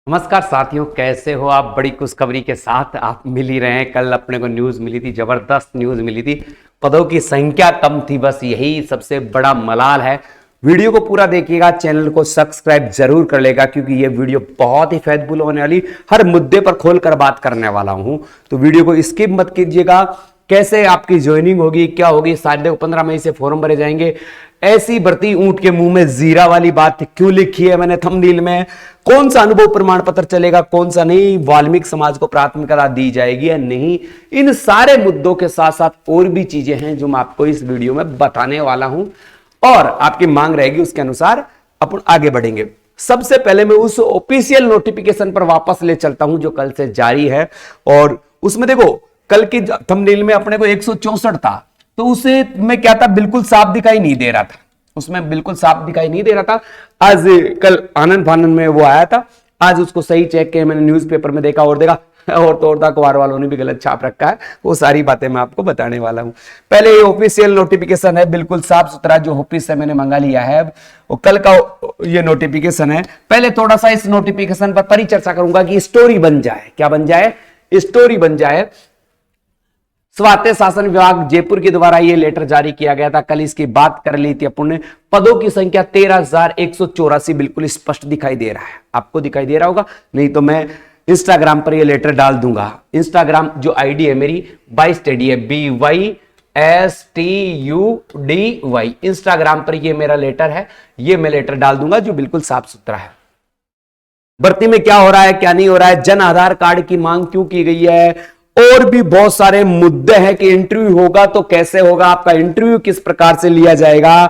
नमस्कार साथियों, कैसे हो आप। बड़ी खुशखबरी के साथ आप मिल ही रहे हैं। कल अपने को न्यूज मिली थी, जबरदस्त न्यूज मिली थी। पदों की संख्या कम थी, बस यही सबसे बड़ा मलाल है। वीडियो को पूरा देखिएगा, चैनल को सब्सक्राइब जरूर कर लेगा, क्योंकि ये वीडियो बहुत ही फैदफुल होने वाली, हर मुद्दे पर खोलकर बात करने वाला हूं। तो वीडियो को स्किप मत कीजिएगा। कैसे आपकी ज्वाइनिंग होगी, क्या होगी, शायद 15 मई से फॉर्म भरे जाएंगे। ऐसी भर्ती ऊंट के मुंह में जीरा वाली बात क्यों लिखी है मैंने थंबनेल में, कौन सा अनुभव प्रमाण पत्र चलेगा, कौन सा नहीं, वाल्मीकि समाज को प्राथमिकता दी जाएगी या नहीं, इन सारे मुद्दों के साथ साथ और भी चीजें हैं जो मैं आपको इस वीडियो में बताने वाला हूं, और आपकी मांग रहेगी उसके अनुसार अपन आगे बढ़ेंगे। सबसे पहले मैं उस ऑफिशियल नोटिफिकेशन पर वापस ले चलता हूं जो कल से जारी है, और उसमें देखो कल की थंबनेल में अपने को 164 था, तो उसे में क्या था, बिल्कुल साफ दिखाई नहीं दे रहा था, उसमें बिल्कुल साफ दिखाई नहीं दे रहा था। आज कल आनंद फानन में वो आया था, आज उसको सही चेक किया मैंने, न्यूज़पेपर में देखा और देखा और तो और था, अखबार वालों ने भी गलत छाप रखा है। वो सारी बातें मैं आपको बताने वाला हूं। पहले ये ऑफिशियल नोटिफिकेशन है, बिल्कुल साफ सुथरा, जो ऑफिस से मैंने मंगा लिया है, वो कल का ये नोटिफिकेशन है। पहले थोड़ा सा इस नोटिफिकेशन पर परिचर्चा करूंगा कि स्टोरी बन जाए, क्या बन जाए, स्टोरी बन जाए। स्वायत्त शासन विभाग जयपुर के द्वारा यह लेटर जारी किया गया था, कल इसकी बात कर ली थी अपन ने। पदों की संख्या 13,184 बिल्कुल स्पष्ट दिखाई दे रहा है, आपको दिखाई दे रहा होगा, नहीं तो मैं इंस्टाग्राम पर यह लेटर डाल दूंगा। इंस्टाग्राम जो आईडी है मेरी BYSTUDY है, BYSTUDY, इंस्टाग्राम पर यह मेरा लेटर है, यह मैं लेटर डाल दूंगा जो बिल्कुल साफ सुथरा है। भर्ती में क्या हो रहा है, क्या नहीं हो रहा है, जन आधार कार्ड की मांग क्यों की गई है, और भी बहुत सारे मुद्दे हैं कि इंटरव्यू होगा तो कैसे होगा, आपका इंटरव्यू किस प्रकार से लिया जाएगा,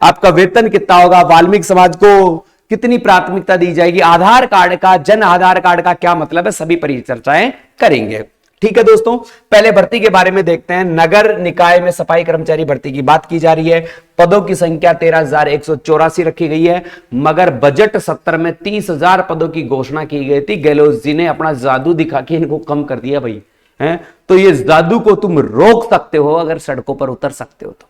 आपका वेतन कितना होगा, वाल्मीकि समाज को कितनी प्राथमिकता दी जाएगी, आधार कार्ड का, जन आधार कार्ड का क्या मतलब है, सभी परिचर्चाएं करेंगे। ठीक है दोस्तों, पहले भर्ती के बारे में देखते हैं। नगर निकाय में सफाई कर्मचारी भर्ती की बात की जा रही है। पदों की संख्या 13,184 रखी गई है, मगर बजट सत्र में 30,000 पदों की घोषणा की गई थी। गहलोत जी ने अपना जादू दिखा के इनको कम कर दिया भाई, हैं? तो ये जादू को तुम रोक सकते हो अगर सड़कों पर उतर सकते हो तो।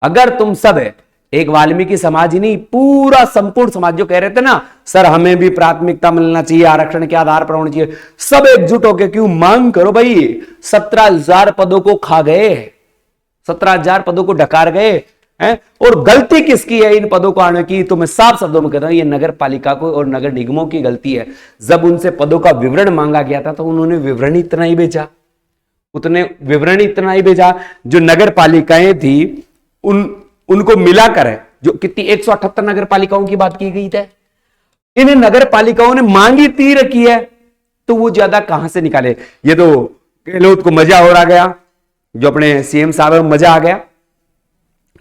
अगर तुम सब है, एक वाल्मीकि समाज ही नहीं, पूरा संपूर्ण समाज जो कह रहे थे ना सर हमें भी प्राथमिकता मिलना चाहिए, आरक्षण के आधार पर होना चाहिए, सब एकजुट होकर क्यों मांग करो भाई। 17,000 पदों को खा गए, 17,000 पदों को ढकार गए हैं। और गलती किसकी है इन पदों को आने की, तो मैं साफ शब्दों में कहता हूं ये नगर पालिका को और नगर निगमों की गलती है। जब उनसे पदों का विवरण मांगा गया था तो उन्होंने विवरण इतना ही भेजा, जो नगर पालिकाएं थी उनको मिलाकर है, जो कितनी 178 नगर पालिकाओं की बात की गई थी, इन नगर पालिकाओं ने मांगी इतनी रखी है, तो वो ज्यादा कहां से निकाले। ये तो गहलोत को मजा हो रहा गया, जो अपने CM साहब है मजा आ गया।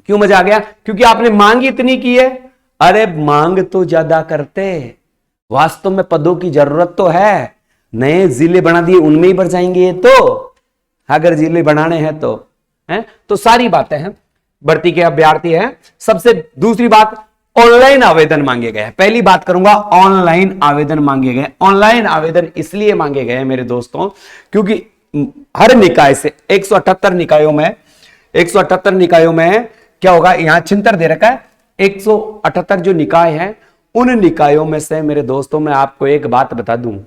क्यों मजा आ गया, क्योंकि आपने मांगी इतनी की है। अरे मांग तो ज्यादा करते, वास्तव में पदों की जरूरत तो है, नए जिले बना दिए उनमें ही बढ़ जाएंगे, तो अगर जिले बनाने हैं तो तो सारी बातें हैं। भर्ती के अभ्यर्थी हैं। सबसे दूसरी बात, ऑनलाइन आवेदन मांगे गए हैं। पहली बात करूंगा, ऑनलाइन आवेदन मांगे गए। ऑनलाइन आवेदन इसलिए मांगे गए हैं मेरे दोस्तों, क्योंकि हर निकाय से 178 निकायों में क्या होगा, यहां छिंतर दे रखा है, 178 जो निकाय हैं, उन निकायों में से मेरे दोस्तों मैं आपको एक बात बता दूं,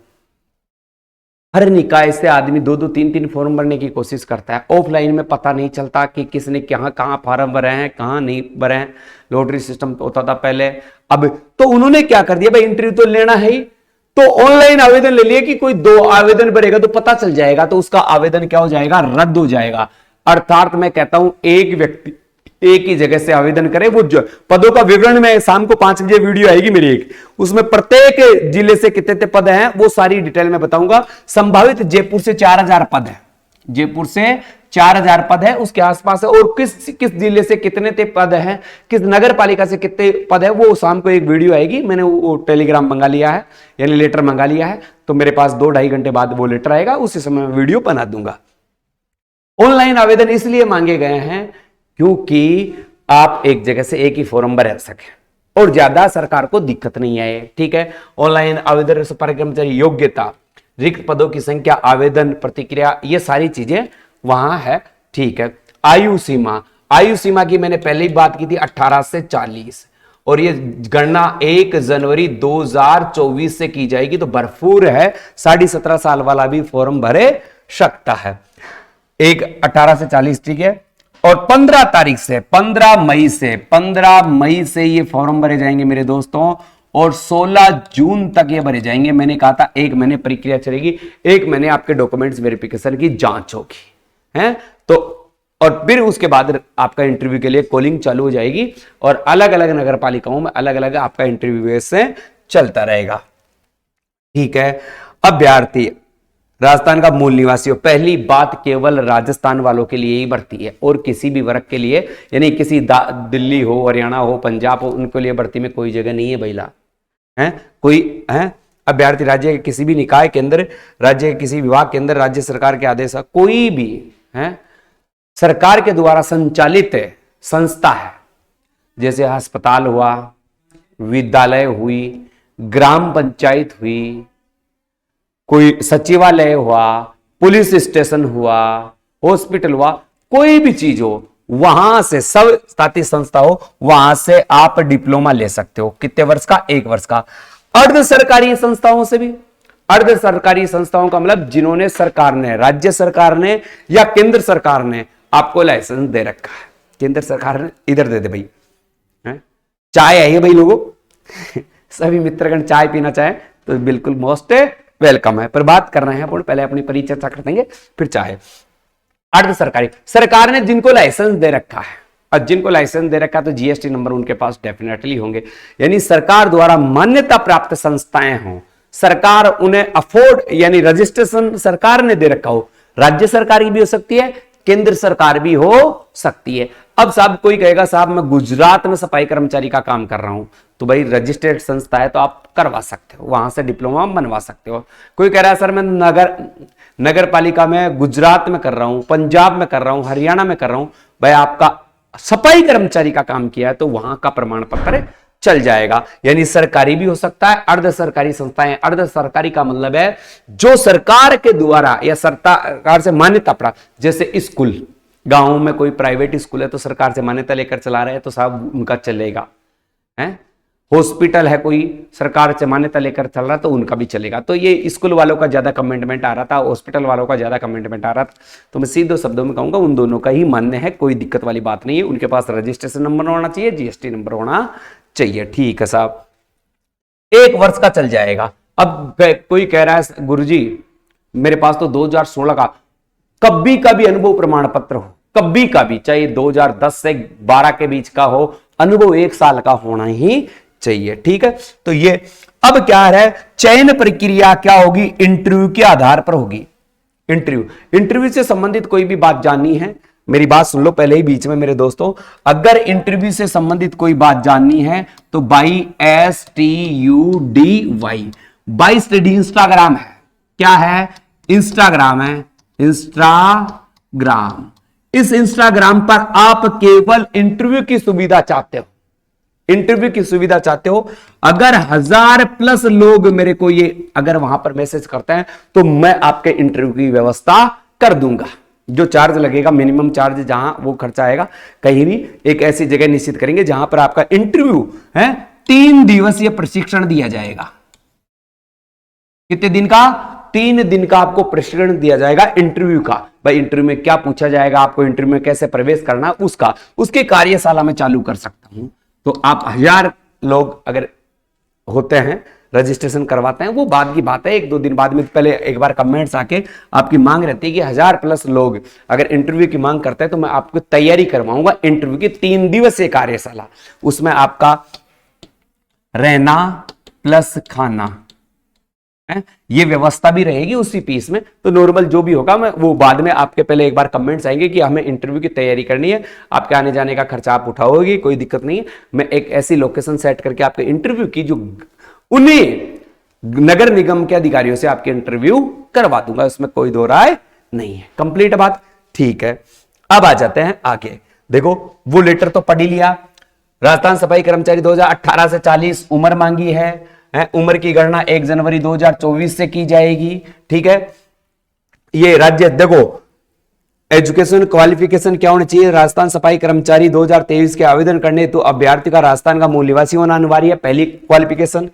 हर निकाय से आदमी 2-2, 3-3 फॉर्म भरने की कोशिश करता है। ऑफलाइन में पता नहीं चलता कि किसने कहां फॉर्म भरे हैं, कहां नहीं भरे हैं। लॉटरी सिस्टम होता था पहले, अब तो उन्होंने क्या कर दिया भाई, इंटरव्यू तो लेना है ही, तो ऑनलाइन आवेदन ले लिया कि कोई 2 आवेदन भरेगा तो पता चल जाएगा, तो उसका आवेदन क्या हो जाएगा, रद्द हो जाएगा। अर्थात मैं कहता हूं एक व्यक्ति एक ही जगह से आवेदन करे। वो पदों का विवरण में शाम को 5 बजे वीडियो आएगी मेरी एक, उसमें प्रत्येक जिले से कितने पद हैं वो सारी डिटेल में बताऊंगा। संभावित जयपुर से 4,000 पद है, जयपुर से 4,000 पद है, उसके आसपास है, और किस जिले से कितने पद हैं, किस नगर पालिका से कितने पद है, वो शाम को एक वीडियो आएगी। मैंने वो टेलीग्राम मंगा लिया है, यानी लेटर मंगा लिया है, तो मेरे पास 2-2.5 घंटे बाद वो लेटर आएगा, उसी समय मैं वीडियो बना दूंगा। ऑनलाइन आवेदन इसलिए मांगे गए हैं क्योंकि आप एक जगह से एक ही फॉर्म भर सके और ज्यादा सरकार को दिक्कत नहीं आए। ठीक है, ऑनलाइन आवेदन, सफाई कर्मचारी योग्यता, रिक्त पदों की संख्या, आवेदन प्रतिक्रिया, ये सारी चीजें वहां है। ठीक है, आयु सीमा की मैंने पहले ही बात की थी 18 से 40, और ये गणना 1 जनवरी 2024 से की जाएगी। तो भरपूर है, 17.5 साल वाला भी फॉर्म भरे सकता है। 18 से 40, ठीक है। और 15 तारीख से 15 मई से ये फॉर्म भरे जाएंगे मेरे दोस्तों, और 16 जून तक ये भरे जाएंगे। मैंने कहा था 1 महीने प्रक्रिया चलेगी, 1 महीने आपके डॉक्यूमेंट्स वेरिफिकेशन की जांच होगी, है। तो और फिर उसके बाद आपका इंटरव्यू के लिए कॉलिंग चालू हो जाएगी, और अलग अलग नगर पालिकाओं में अलग अलग आपका इंटरव्यू बेस से चलता रहेगा, ठीक है। अभ्यर्थी राजस्थान का मूल निवासी हो, पहली बात केवल राजस्थान वालों के लिए ही भर्ती है, और किसी भी वर्ग के लिए, यानी किसी दिल्ली हो, हरियाणा हो, पंजाब हो, उनके लिए भर्ती में कोई जगह नहीं है भैया, है कोई है। अभ्यर्थी राज्य के किसी भी निकाय के अंदर, राज्य के किसी विभाग के अंदर, राज्य सरकार के आदेश, कोई भी है सरकार के द्वारा संचालित संस्था है, जैसे अस्पताल हुआ, विद्यालय हुई, ग्राम पंचायत हुई, कोई सचिवालय हुआ, पुलिस स्टेशन हुआ, हॉस्पिटल हुआ, कोई भी चीज हो, वहां से सब स्थानीय संस्था हो, वहां से आप डिप्लोमा ले सकते हो। कितने वर्ष का? 1 वर्ष का। अर्ध सरकारी संस्थाओं से भी, अर्ध सरकारी संस्थाओं का मतलब जिन्होंने सरकार ने, राज्य सरकार ने या केंद्र सरकार ने आपको लाइसेंस दे रखा है। केंद्र सरकार ने, इधर दे दे भाई, चाय है भाई लोगों सभी मित्रगण चाय पीना चाहे तो बिल्कुल मोस्ट वेलकम है, पर बात कर रहे हैं अपन, पहले अपनी परिचर्चा कर देंगे फिर चाहे। अर्ध सरकारी, सरकार ने जिनको लाइसेंस दे रखा है, और जिनको लाइसेंस दे रखा है तो जीएसटी नंबर उनके पास डेफिनेटली होंगे, यानी सरकार द्वारा मान्यता प्राप्त संस्थाएं हों, सरकार उन्हें अफोर्ड, यानी रजिस्ट्रेशन सरकार ने दे रखा हो। राज्य सरकार की भी हो सकती है, केंद्र सरकार भी हो सकती है। अब साहब कोई कहेगा साहब मैं गुजरात में सफाई कर्मचारी का काम कर रहा हूं, तो भाई रजिस्टर्ड संस्था है तो आप करवा सकते हो, वहां से डिप्लोमा बनवा सकते हो। कोई कह रहा है सर मैं नगर पालिका में गुजरात में कर रहा हूं, पंजाब में कर रहा हूं, हरियाणा में कर रहा हूं, भाई आपका सफाई कर्मचारी का काम किया है तो वहां का प्रमाण पत्र चल जाएगा। यानी सरकारी भी हो सकता है, अर्ध सरकारी संस्थाएं। अर्ध सरकारी का मतलब है जो सरकार के द्वारा या सरकार से मान्यता प्राप्त, जैसे स्कूल, गांव में कोई प्राइवेट स्कूल है तो सरकार से मान्यता लेकर चला रहे हैं तो साहब उनका चलेगा, है। हॉस्पिटल है कोई सरकार से मान्यता लेकर चल रहा है तो उनका भी चलेगा। तो ये स्कूल वालों का ज्यादा कमेंटमेंट आ रहा था, हॉस्पिटल वालों का ज्यादा कमेंटमेंट आ रहा था, तो मैं सीधे शब्दों में कहूंगा उन दोनों का ही मान्य है, कोई दिक्कत वाली बात नहीं है। उनके पास रजिस्ट्रेशन नंबर होना चाहिए, जीएसटी नंबर होना चाहिए, ठीक है साहब। 1 वर्ष का चल जाएगा। अब कोई कह रहा है गुरुजी मेरे पास तो 2016 का कभी का भी अनुभव प्रमाण पत्र हो, कभी का भी, चाहे 2010 से 12 के बीच का हो, अनुभव 1 साल का होना ही चाहिए, ठीक है। तो ये अब क्या है, चयन प्रक्रिया क्या होगी, इंटरव्यू के आधार पर होगी। इंटरव्यू से संबंधित कोई भी बात जाननी है, मेरी बात सुन लो पहले ही बीच में मेरे दोस्तों, अगर इंटरव्यू से संबंधित कोई बात जाननी है तो by STUDY, by study Instagram है, क्या है, इंस्टाग्राम है, इंस्टाग्राम। इस इंस्टाग्राम पर आप केवल इंटरव्यू की सुविधा चाहते हो, इंटरव्यू की सुविधा चाहते हो, अगर 1000+ लोग मेरे को ये अगर वहां पर मैसेज करते हैं तो मैं आपके इंटरव्यू की व्यवस्था कर दूंगा। जो चार्ज लगेगा, मिनिमम चार्ज जहां वो खर्चा आएगा, कहीं भी एक ऐसी जगह निश्चित करेंगे जहां पर आपका इंटरव्यू है, 3 दिवसीय प्रशिक्षण दिया जाएगा। कितने दिन का? 3 दिन का आपको प्रशिक्षण दिया जाएगा इंटरव्यू का। भाई इंटरव्यू में क्या पूछा जाएगा, आपको इंटरव्यू में कैसे प्रवेश करना, उसकी कार्यशाला में चालू कर सकता हूं। तो आप 1000 लोग अगर होते हैं, रजिस्ट्रेशन करवाते हैं, वो बाद की बात है, 1-2 दिन बाद में। पहले एक बार कमेंट्स आके आपकी मांग रहती है कि 1000+ लोग अगर इंटरव्यू की मांग करते हैं तो मैं आपको तैयारी करवाऊंगा इंटरव्यू की 3 दिवसीय कार्यशाला। उसमें आपका रहना प्लस खाना है, ये व्यवस्था भी रहेगी उसी फीस में। तो नॉर्मल जो भी होगा मैं वो बाद में आपके पहले एक बार कमेंट्स आएंगे कि हमें इंटरव्यू की तैयारी करनी है, आपके आने जाने का खर्चा आप उठाओगे, कोई दिक्कत नहीं है। मैं एक ऐसी लोकेशन सेट करके आपके इंटरव्यू की जो उन्हें नगर निगम के अधिकारियों से आपके इंटरव्यू करवा दूंगा, उसमें कोई दो राय नहीं है। कंप्लीट बात, ठीक है। अब आ जाते हैं आगे। देखो वो लेटर तो पढ़ ही लिया, राजस्थान सफाई कर्मचारी 2018 से 40 उम्र मांगी है, उम्र की गणना 1 जनवरी 2024 से की जाएगी, ठीक है। ये राज्य देखो एजुकेशन क्वालिफिकेशन क्या होना चाहिए? राजस्थान सफाई कर्मचारी 2023 के आवेदन करने हेतु अभ्यर्थी का राजस्थान का मूल निवासी होना अनिवार्य है, पहली क्वालिफिकेशन।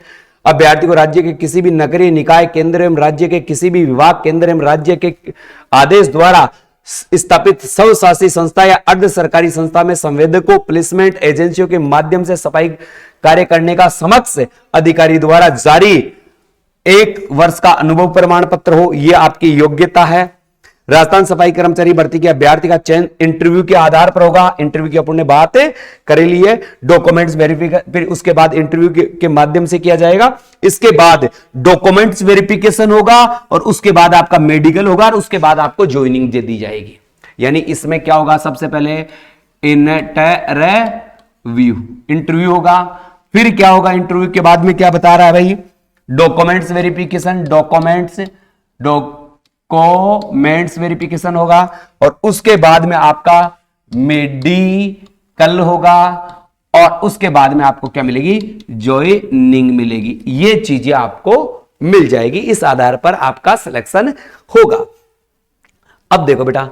अभ्यर्थी को राज्य के किसी भी नगरीय निकाय केंद्र एवं राज्य के किसी भी विभाग केंद्र एवं राज्य के आदेश द्वारा स्थापित स्वशासी संस्था या अर्ध सरकारी संस्था में संवेदकों प्लेसमेंट एजेंसियों के माध्यम से सफाई कार्य करने का समक्ष अधिकारी द्वारा जारी 1 वर्ष का अनुभव प्रमाण पत्र हो, यह आपकी योग्यता है। राजस्थान सफाई कर्मचारी भर्ती के अभ्यर्थी का चयन इंटरव्यू के आधार पर होगा। इंटरव्यू की अपन ने बात कर ली है, डॉक्यूमेंट्स वेरिफिकेशन, फिर उसके बाद इंटरव्यू के माध्यम से किया जाएगा। इसके बाद डॉक्यूमेंट्स वेरिफिकेशन होगा और उसके बाद आपका मेडिकल होगा और उसके बाद आपको ज्वाइनिंग दे दी जाएगी। यानी इसमें क्या होगा? सबसे पहले इंटरव्यू होगा, फिर क्या होगा? इंटरव्यू के बाद में क्या बता रहा है भाई? डॉक्यूमेंट्स वेरिफिकेशन, डॉक्यूमेंट्स वेरिफिकेशन होगा और उसके बाद में आपका मेडिकल होगा और उसके बाद में आपको क्या मिलेगी? ज्वाइनिंग मिलेगी। ये चीजें आपको मिल जाएगी, इस आधार पर आपका सिलेक्शन होगा। अब देखो बेटा,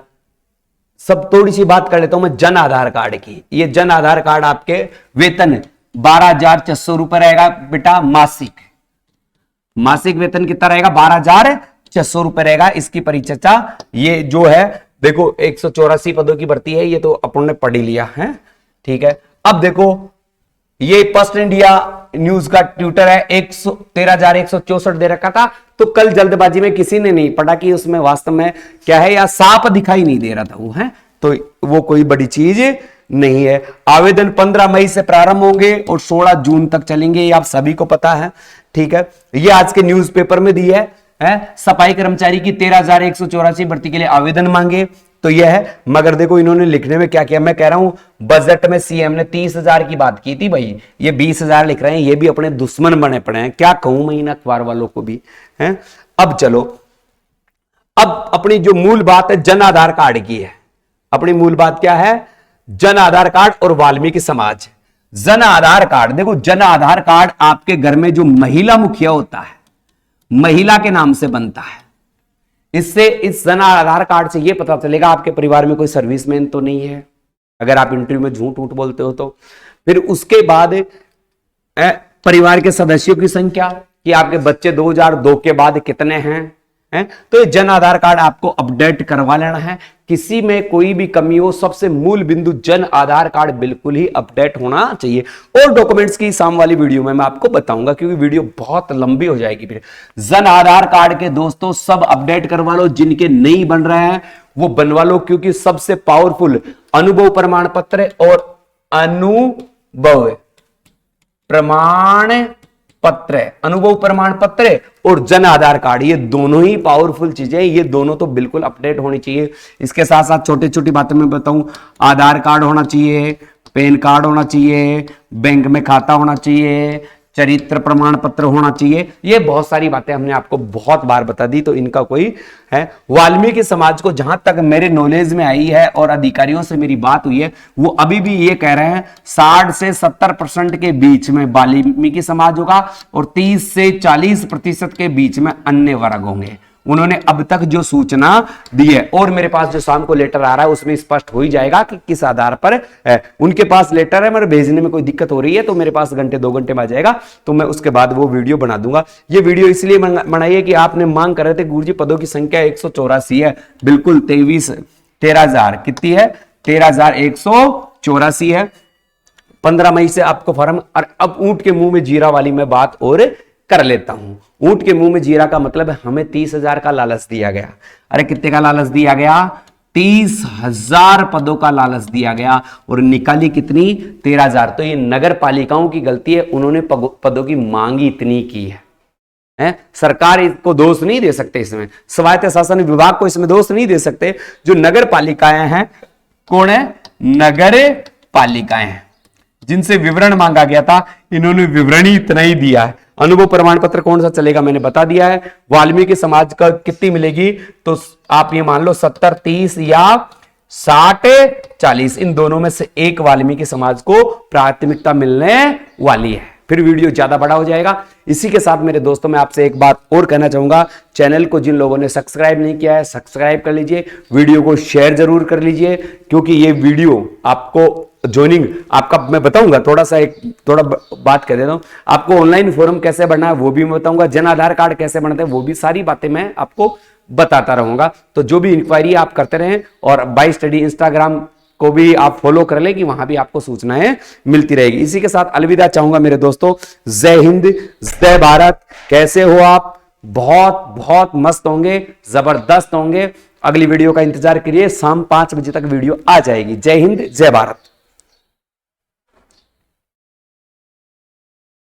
सब थोड़ी सी बात कर लेता हूं मैं जन आधार कार्ड की। ये जन आधार कार्ड आपके वेतन 12,600 रुपए रहेगा बेटा, मासिक वेतन कितना रहेगा? 12,600 रुपए रहेगा। इसकी परिचर्चा ये जो है देखो 184 पदों की भर्ती है, ये तो अपन ने पढ़ ही लिया है, ठीक है। अब देखो ये फर्स्ट इंडिया न्यूज का ट्विटर है, 13,164 दे रखा था, तो कल जल्दबाजी में किसी ने नहीं पढ़ा कि उसमें वास्तव में क्या है, या साफ दिखाई नहीं दे रहा था वो है, तो वो कोई बड़ी चीज नहीं है। आवेदन 15 मई से प्रारंभ होंगे और 16 जून तक चलेंगे, ये आप सभी को पता है, ठीक है। ये आज के न्यूज़पेपर में दी है सफाई कर्मचारी की 13,184 भर्ती के लिए आवेदन मांगे, तो यह है। मगर देखो इन्होंने लिखने में क्या किया, मैं कह रहा हूं बजट में सीएम ने 30,000 की बात की थी भाई, ये 20,000 लिख रहे हैं, ये भी अपने दुश्मन बने पड़े हैं, क्या कहूं मैं इन अखबार वालों को भी है। अब चलो, अब अपनी जो मूल बात है जन आधार कार्ड की है। अपनी मूल बात क्या है? जन आधार कार्ड और वाल्मीकि समाज। जन आधार कार्ड, देखो जन आधार कार्ड आपके घर में जो महिला मुखिया होता है, महिला के नाम से बनता है। इससे इस जन आधार कार्ड से यह पता चलेगा आपके परिवार में कोई सर्विसमैन तो नहीं है, अगर आप इंटरव्यू में झूठ उठ बोलते हो तो। फिर उसके बाद परिवार के सदस्यों की संख्या, कि आपके बच्चे 2002 के बाद कितने हैं, तो ये जन आधार कार्ड आपको अपडेट करवा लेना है। किसी में कोई भी कमी हो, सबसे मूल बिंदु जन आधार कार्ड बिल्कुल ही अपडेट होना चाहिए। और डॉक्यूमेंट्स की शाम वाली वीडियो में मैं आपको बताऊंगा, क्योंकि वीडियो बहुत लंबी हो जाएगी। फिर जन आधार कार्ड के दोस्तों सब अपडेट करवा लो, जिनके नहीं बन रहे हैं वो बनवा लो, क्योंकि सबसे पावरफुल अनुभव प्रमाण पत्र और अनुभव प्रमाण पत्र, अनुभव प्रमाण पत्र और जन आधार कार्ड, ये दोनों ही पावरफुल चीजें, ये दोनों तो बिल्कुल अपडेट होनी चाहिए। इसके साथ साथ छोटी छोटी बातें मैं बताऊं, आधार कार्ड होना चाहिए, पैन कार्ड होना चाहिए, बैंक में खाता होना चाहिए, चरित्र प्रमाण पत्र होना चाहिए। ये बहुत सारी बातें हमने आपको बहुत बार बता दी, तो इनका कोई है। वाल्मीकि समाज को जहां तक मेरे नॉलेज में आई है और अधिकारियों से मेरी बात हुई है, वो अभी भी ये कह रहे हैं 60 से 70% के बीच में वाल्मीकि समाज होगा और 30 से 40% के बीच में अन्य वर्ग होंगे। उन्होंने अब तक जो सूचना दी है, और मेरे पास जो शाम को लेटर आ रहा है उसमें स्पष्ट हो ही जाएगा कि किस आधार पर है। उनके पास लेटर है, मेरे भेजने में कोई दिक्कत हो रही है तो मेरे पास घंटे 2 घंटे में आ जाएगा, तो मैं उसके बाद वो वीडियो बना दूंगा। ये वीडियो इसलिए बनाई है कि आपने मांग कर रहे थे गुरुजी पदों की संख्या 184 है, बिल्कुल 13,000 कितनी है? 13,184 है। 15 मई से आपको फॉर्म। अब ऊंट के मुंह में जीरा वाली मैं बात और कर लेता हूं। ऊंट के मुंह में जीरा का मतलब है हमें 30,000 का लालच दिया गया। अरे कितने का लालच दिया गया? 30,000 पदों का लालच दिया गया और निकाली कितनी? 13,000। तो ये नगर पालिकाओं की गलती है, उन्होंने पदों की मांग ही इतनी की है। सरकार इसको दोष नहीं दे सकते, इसमें स्वायत्त शासन विभाग को इसमें दोष नहीं दे सकते। जो नगर पालिकाएं हैं, कौन है? नगर पालिकाएं हैं, जिनसे विवरण मांगा गया था, इन्होंने विवरण ही इतना ही दिया है। अनुभव प्रमाण पत्र कौन सा चलेगा मैंने बता दिया है। वाल्मीकि समाज का कितनी मिलेगी? तो आप ये मान लो 70-30 या 60-40, इन दोनों में से एक वाल्मीकि समाज को प्राथमिकता मिलने वाली है। फिर वीडियो ज्यादा बड़ा हो जाएगा। इसी के साथ मेरे दोस्तों मैं आपसे एक बात और कहना चाहूंगा, चैनल को जिन लोगों ने सब्सक्राइब नहीं किया है सब्सक्राइब कर लीजिए, वीडियो को शेयर जरूर कर लीजिए, क्योंकि ये वीडियो आपको ज्वाइनिंग आपका मैं बताऊंगा, थोड़ा बात कर देता हूं आपको। ऑनलाइन फॉर्म कैसे भरना है वो भी मैं बताऊंगा, जन आधार कार्ड कैसे बनते हैं वो भी, सारी बातें मैं आपको बताता रहूंगा। तो जो भी इंक्वायरी आप करते रहें, और बाय स्टडी इंस्टाग्राम को भी आप फॉलो कर लें कि वहां भी आपको सूचनाएं मिलती रहेगी। इसी के साथ अलविदा चाहूंगा मेरे दोस्तों। जय हिंद, जय भारत। कैसे हो आप? बहुत बहुत मस्त होंगे, जबरदस्त होंगे। अगली वीडियो का इंतजार करिए, शाम 5 बजे तक वीडियो आ जाएगी। जय हिंद, जय भारत।